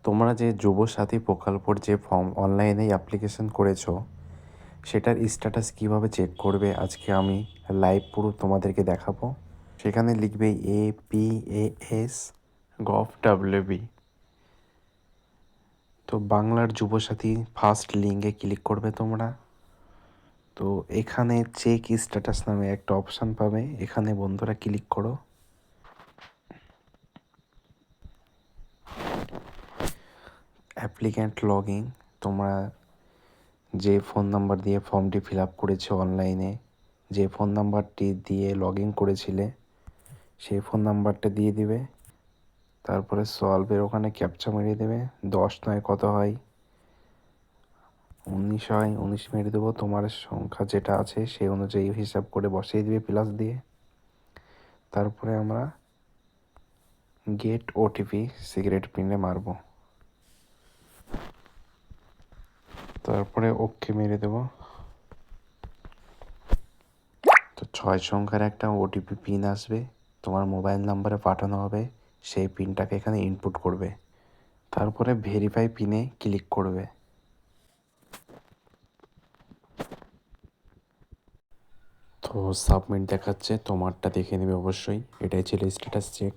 তোমরা যে যুবসাথী প্রকল্পর যে ফর্ম অনলাইনে অ্যাপ্লিকেশন করেছো সেটার স্ট্যাটাস কিভাবে চেক করবে আজকে আমি লাইভ পুরো তোমাদেরকে দেখাবো। সেখানে লিখবে APAS.gov.WB। তো বাংলার যুবসাথী ফার্স্ট লিঙ্কে ক্লিক করবে তোমরা। তো এখানে চেক স্ট্যাটাস নামে একটা অপশান পাবে, এখানে বন্ধুরা ক্লিক করো। অ্যাপ্লিক্যান্ট লগইন, তোমরা যে ফোন নাম্বার দিয়ে ফর্মটি ফিল আপ করেছো অনলাইনে, যে ফোন নাম্বারটি দিয়ে লগ ইন করেছিলে সেই ফোন নাম্বারটা দিয়ে দিবে। তারপরে সলভের ওখানে ক্যাপচা মেরে দেবে। 10 নয় কত হয়, 19 হয়, 19 মেরে দেবো। তোমার সংখ্যা যেটা আছে সেই অনুযায়ী হিসাব করে বসিয়ে দিবে প্লাস দিয়ে। তারপরে আমরা গেট ওটিপি সিগারেট পিনে মারবো, তারপরে ওকে মেরে দেবো। তো 6 সংখ্যার একটা ওটিপি পিন আসবে, তোমার মোবাইল নাম্বারে পাঠানো হবে। সেই পিনটাকে এখানে ইনপুট করবে, তারপরে ভেরিফাই পিনে ক্লিক করবে। তো সাবমিট দেখাচ্ছে, তোমারটা দেখে নেবে অবশ্যই। এটাই ছিল স্ট্যাটাস চেক।